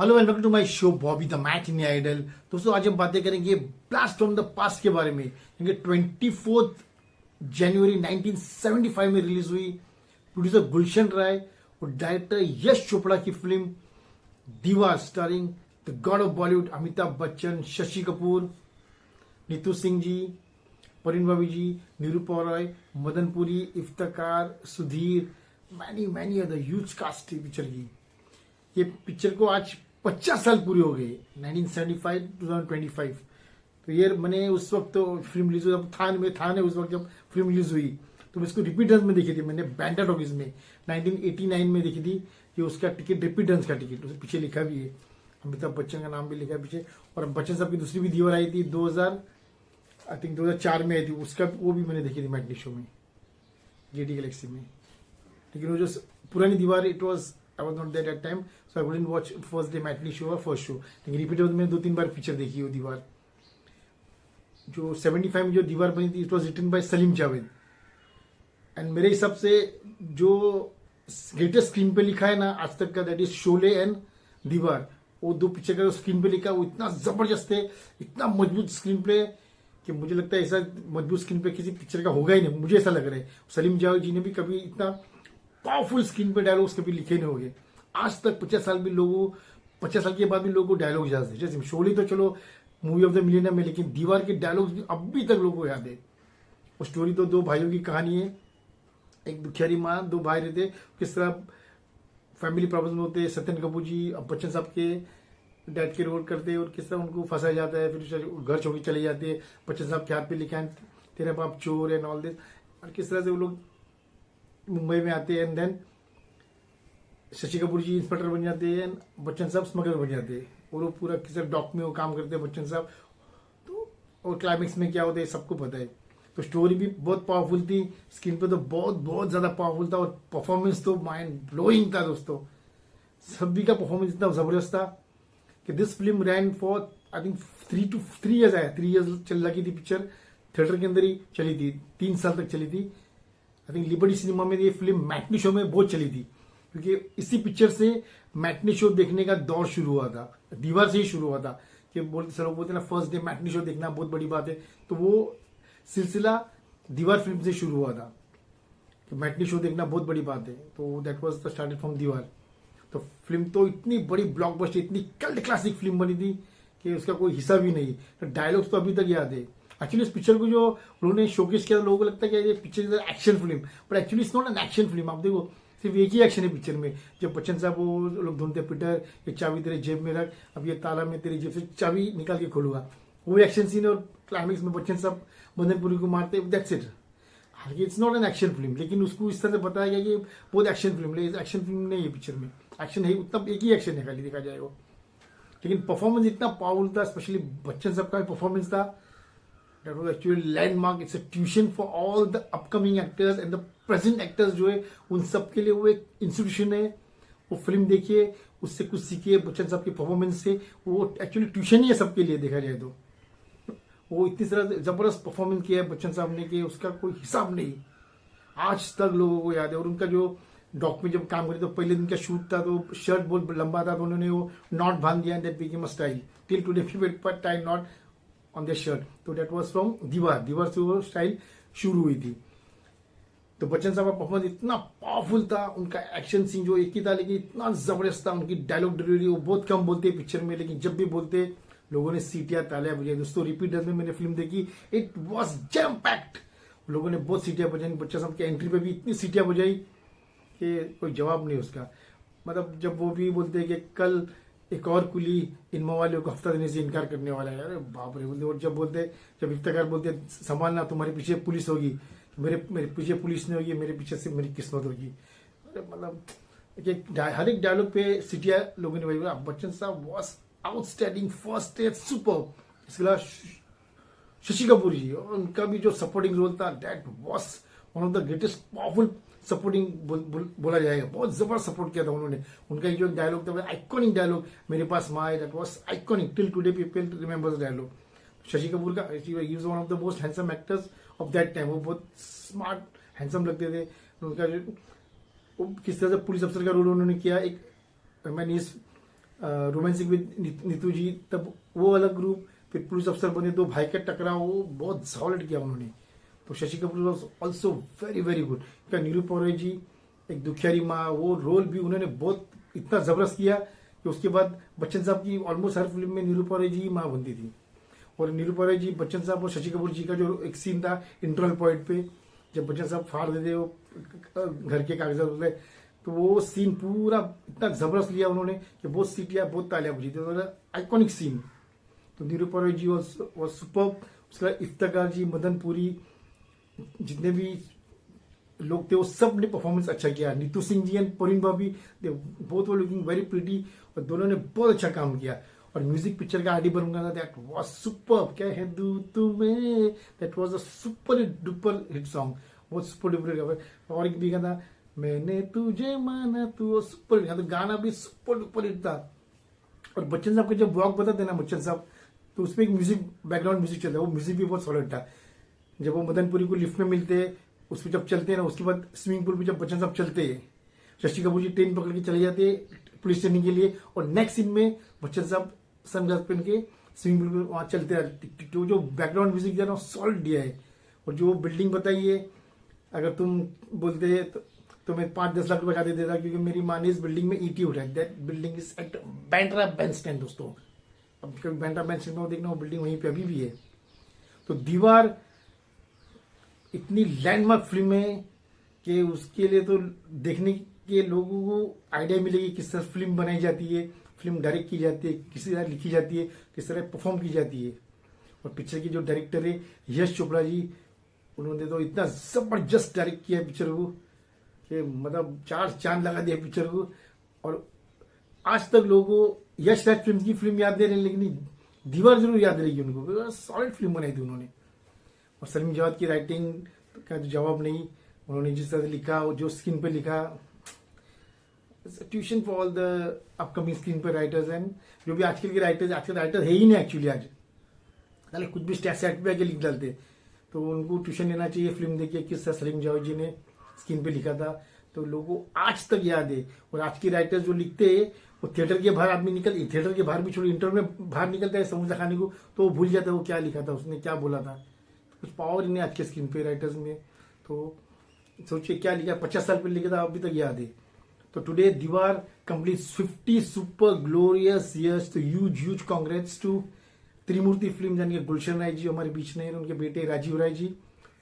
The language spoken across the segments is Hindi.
Hello and welcome to my show Bobby the matinee idol. दोस्तों आज हम बातें करेंगे ब्लास्ट फ्रॉम द पास्ट के बारे में, क्योंकि 24 जनवरी 1975 में रिलीज हुई प्रोड्यूसर गुलशन राय और डायरेक्टर यश चोपड़ा की film Deewaar, starring the god of Bollywood Amitabh Bachchan, Shashi Kapoor, Neetu Singh ji, Parveen Babi ji, Nirupa Roy, Madan Puri, Iftekhar, Sudhir, many other huge cast picture की। ये पिक्चर को आज 50 साल पूरे हो गए, 1975 2025। तो ये मैंने उस वक्त तो फिल्म रिलीज हुई, थान है उस वक्त जब फिल्म रिलीज हुई, तो मैं इसको रिपीट में देखी थी। मैंने बैंटा टॉकीज में 1989 में देखी थी। कि उसका टिकट रिपीट का टिकट उसके पीछे लिखा भी है, अमिताभ बच्चन का नाम भी लिखा है पीछे। और बच्चन साहब की दूसरी भी दीवार आई थी 2004 में आई थी, उसका वो भी मैंने देखी थी मैटनी शो में, जेडी गैलेक्सी में। लेकिन वो जो पुरानी दीवार, it was I was not there at time, so I wouldn't watch first day matinee show or first show. लेकिन रिपीट में मैंने 2-3 बार पिक्चर देखी है वो दीवार। जो 75 में जो दीवार बनी थी, it was written by Salim Javed. And मेरे हिसाब से जो ग्रेटेस्ट स्क्रीन पे लिखा है ना आज तक का, दैट इज शोले एंड दीवार। वो दो पिक्चर का स्क्रीन पे लिखा, वो इतना जबरदस्त है, इतना मजबूत स्क्रीन पे कि मुझे लगता है ऐसा मजबूत स्क्रीन पे किसी पिक्चर का होगा ही नहीं, मुझे ऐसा लग रहा है। सलीम जावेद जी ने भी कभी इतना पावरफुल स्क्रीन पे डायलॉग्स कभी लिखे नहीं होंगे आज तक। 50 साल के बाद भी लोगों को डायलॉग याद है। जैसे शोले तो चलो मूवी ऑफ द मिलियनियर में, लेकिन दीवार के डायलॉग्स भी अभी तक लोगों को याद है। वो स्टोरी तो दो भाइयों की कहानी है, एक दुखियारी माँ, दो भाई रहते, किस तरह फैमिली प्रॉब्लम होते, सत्यन कपूर जी बच्चन साहब के डैड के रोल करते और किस तरह उनको फंसाया जाता है, फिर घर छोड़ के चले जाते हैं। बच्चन साहब के हाथ पे लिखा है तेरे बाप चोर एंड ऑल दिस, और किस तरह से वो लोग मुंबई में आते हैं। And then Shashi Kapoor ji inspector बन जाते हैं, बच्चन साहब स्मगलर बन जाते हैं, और वो पूरा किसी डॉक में वो काम करते हैं बच्चन साहब। तो और क्लाइमेक्स में क्या होता है सबको पता है। तो स्टोरी भी बहुत पावरफुल थी, स्क्रीन पे तो बहुत ज्यादा पावरफुल था, और परफॉर्मेंस तो माइंड ब्लोइंग था दोस्तों। सभी का परफॉर्मेंस इतना जबरदस्त था कि this film rain for I think 3 years आया, 3 ईयर्स चल रही थी पिक्चर, थिएटर के अंदर ही चली थी, 3 साल तक चली थी। आई थिंक लिबर्टी सिनेमा में ये फिल्म मैटनी शो में बहुत चली थी, क्योंकि इसी पिक्चर से मैटनी शो देखने का दौर शुरू हुआ था। दीवार से ही शुरू हुआ था कि बोलते ना फर्स्ट डे मैटनी शो देखना बहुत बड़ी बात है। तो वो सिलसिला दीवार फिल्म से शुरू हुआ था कि मैटनी शो देखना बहुत बड़ी बात है। तो that was the started from दीवार। तो फिल्म तो इतनी बड़ी ब्लॉकबस्टर, इतनी कल्ट क्लासिक फिल्म बनी थी कि उसका कोई हिसाब ही नहीं। तो डायलॉग्स तो अभी तक याद है। एक्चुअली इस पिक्चर को जो उन्होंने शोकेस किया, लोगों को लगता है कि ये picture is action film, but actually it's not an action film. आप देखो सिर्फ एक ही एक्शन है पिक्चर में, जब बच्चन साहब वो लोग ढूंढते, पीटर ये चाबी तेरे जेब में रख, अब ये ताला में तेरी जेब से चाबी निकाल के खोलूंगा, वो एक्शन सीन। और क्लाइमेक्स में बच्चन साहब मदनपुरी को मारते, दैट्स इट। हालांकि it's not an action film, लेकिन उसको इस तरह से बताया गया कि बहुत एक्शन फिल्म है। एक्शन फिल्म नहीं है पिक्चर में, एक्शन है उतना एक ही एक्शन है खाली देखा जाए वो। लेकिन परफॉर्मेंस इतना पावरफुल था, स्पेशली बच्चन साहब का परफॉर्मेंस था, that was actually landmark. It's a tuition for all the upcoming actors and the present actors जो है उन सब के लिए वो एक इंस्टीट्यूशन है। वो फिल्म देखिए, उससे कुछ सीखिए बच्चन साहब की परफॉर्मेंस से। वो एक्चुअली ट्यूशन ही है सबके लिए देखा जाए तो। वो इतनी तरह जबरदस्त परफॉर्मेंस किया है बच्चन साहब ने कि उसका कोई हिसाब नहीं, आज तक लोगों को याद है। और उनका जो डॉक में जब काम करे, तो पहले दिन का शूट था, तो शर्ट बहुत लंबा था, तो उन्होंने वो नॉट बांध दिया, that became a style till today people tie not on their shirt. तो दैट वाज फ्रॉम दीवार से वो स्टाइल शुरू हुई थी। तो बच्चन साहब का परफॉर्मेंस इतना पावरफुल था, उनका एक्शन सीन जो एक ही था लेकिन इतना जबरदस्त था। उनकी डायलॉग डिलीवरी, वो बहुत कम बोलते हैं पिक्चर में, लेकिन जब भी बोलते लोगों ने सीटियां तालियां बजाई। दोस्तों रिपीट में मैंने फिल्म देखी, इट वॉज जैम पैक्ड। लोगों ने बहुत सीटियां बजाई, बच्चन साहब की एंट्री पे भी इतनी सीटियां बजाई कि कोई जवाब नहीं उसका। मतलब जब वो भी बोलते हैं कि कल एक और कुली इन वालों को हफ्ता देने से इनकार करने वाला है, अरे बाप रे बोलते। और जब इफ्तिकार बोलते संभालना तुम्हारे पीछे पुलिस होगी, मेरे पीछे पुलिस नहीं होगी, मेरे पीछे से मेरी किस्मत होगी। अरे मतलब हर एक डायलॉग पे सिटिया लोगों ने भाई। बच्चन साहब was outstanding, first stage super. इसके अलावा शशि कपूर जी, और उनका भी जो सपोर्टिंग रोल था, that was one of the greatest powerful supporting बोला जाएगा। बहुत जबरदस्त सपोर्ट किया था उन्होंने। उनका जो डायलॉग था, आइकॉनिक डायलॉग, मेरे पास माँ है, that was iconic till today people remembers dialogue. Shashi Kapoor का, he was one of the most handsome actors of that time. वो बहुत स्मार्ट हैंडसम लगते थे। उनका जो किस तरह से पुलिस अफसर का रोल उन्होंने किया, एक मैंने इस रोमांसिक विद नीतू जी, तब वो अलग ग्रुप, फिर पुलिस अफसर बने तो भाई का टकराव, वो बहुत सॉलिड किया उन्होंने। तो Shashi Kapoor was also very very good. क्या नीरू पौरे जी, एक दुखियारी माँ, वो रोल भी उन्होंने बहुत इतना जबरदस्त किया कि उसके बाद बच्चन साहब की ऑलमोस्ट हर फिल्म में नीरू पौरे जी माँ बनती थी। और नीरू पौरे जी, बच्चन साहब और शशि कपूर जी का जो एक सीन था इंटरवल पॉइंट पे, जब बच्चन साहब फाड़ देते वो घर के कागजात होते, तो वो सीन पूरा इतना जबरदस्त लिया उन्होंने कि बहुत सीटियां, बहुत तालियां बजी थी, आइकॉनिक सीन। तो नीरू पौरे जी वॉज सुपर। उसके बाद इफ्तिकार जी, मदन पुरी, जितने भी लोग थे वो सब ने परफॉर्मेंस अच्छा किया। नीतू सिंह जी एंड परिन भाभी, they both were looking very pretty, और दोनों ने बहुत अच्छा काम किया। और म्यूजिक पिक्चर का आरडी बर्मन का था, दैट वाज सुपर। क्या है दू तुम्हें, that was a super duper hit song, बहुत सुपर डुपर। और एक भी गाना, मैंने तुझे माना, तू सुपर हिट, तो गाना भी सुपर डुपर हिट था। और बच्चन साहब का जब वॉक बताते ना बच्चन साहब, तो उसमें एक म्यूजिक, बैकग्राउंड म्यूजिक चलता है, वो म्यूजिक भी बहुत सॉलिड था। जब वो मदनपुरी को लिफ्ट में मिलते, उस पर जब चलते हैं ना, उसके बाद स्विमिंग पूल पे जब बच्चन साहब चलते हैं, शशि कपूर जी ट्रेन पकड़ के चले जाते हैं पुलिस स्टेशन के लिए, और नेक्स्ट सीन में बच्चन साहब सनग्लास पहन के स्विमिंग पूल पे वहां चलते हैं। तो जो बैकग्राउंड म्यूजिक दिया ना, सॉलिड दिया है। और जो बिल्डिंग बताई है, अगर तुम बोलते तो मैं 5-10 लाख रुपए का दे देता, क्योंकि मेरी माँ ने इस बिल्डिंग में ईटी उठाई। That building is at Bandra bandstand दोस्तों। अब कभी बैंड्रा बैंडस्टैंड में देखना, वो बिल्डिंग वहीं पे अभी भी है। तो दीवार इतनी लैंडमार्क फिल्म है कि उसके लिए तो देखने के लोगों को आइडिया मिलेगी किस तरह फिल्म बनाई जाती है, फिल्म डायरेक्ट की जाती है, किस तरह लिखी जाती है, किस तरह परफॉर्म की जाती है। और पिक्चर की जो डायरेक्टर है यश चोपड़ा जी, उन्होंने तो इतना जबरदस्त डायरेक्ट किया पिक्चर को कि मतलब 4 चांद लगा दिया पिक्चर को। और आज तक लोगों को यश राज फिल्म की फिल्म याद नहीं रही, लेकिन दीवार जरूर याद रहेगी उनको, सॉलिड फिल्म बनाई थी उन्होंने। और सलीम जवाद की राइटिंग का तो जवाब नहीं, उन्होंने जिस तरह से लिखा, जो स्क्रीन पे लिखा, tuition for all the upcoming screen पे राइटर्स एंड जो भी आजकल के राइटर्स, आजकल राइटर है ही नहीं एक्चुअली। आज पहले कुछ भी सेट पे आके लिख डालते, तो उनको ट्यूशन लेना चाहिए फिल्म देखिए किस तरह सलीम जवाद जी ने स्क्रीन पे लिखा था, तो लोगों को आज तक याद है। और आज के राइटर्स जो लिखते हैं, वो थिएटर के बाहर आदमी थिएटर के बाहर भी छोड़, इंटरव्यू में बाहर निकलता है समोसा खाने को, तो वो भूल जाता है वो क्या लिखा था, उसने क्या बोला था। कुछ पावर ही नहीं आज के स्क्रीन पे राइटर्स में। तो सोचिए क्या लिखा, 50 साल पहले लिखा था, अभी तक याद है। तो today Deewaar completes 50 super glorious years. तो huge congrats to Trimurti film, यानी कि गुलशन राय जी हमारे बीच में, उनके बेटे Rajiv Rai ji,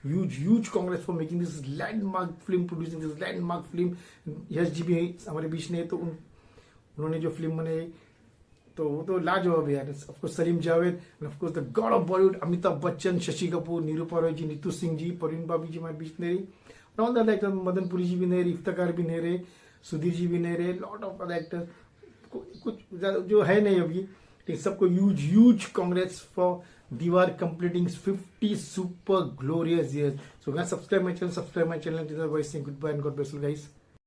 huge congrats for making this landmark film, producing this landmark film. Yash ji भी हमारे बीच में, तो उन्होंने जो फिल्म बनाई तो वो तो लाजवाब है यार। Of course Salim Javed, of course the god of Bollywood Amitabh Bachchan, Shashi Kapoor, Nirupa Roy ji, Neetu Singh ji, Parveen Babi ji हमारे बीच नहीं रही। All the other actors, Madan Puri ji भी नहीं रहे, इफ्तिकार भी नहीं रहे, सुधीर जी भी नहीं रहे, लॉट ऑफ अदर एक्टर्स कुछ जो है नहीं अभी, लेकिन सबको huge congrats for Deewaar completing 50 super glorious years. So guys, subscribe my channel, good bye and God bless you guys.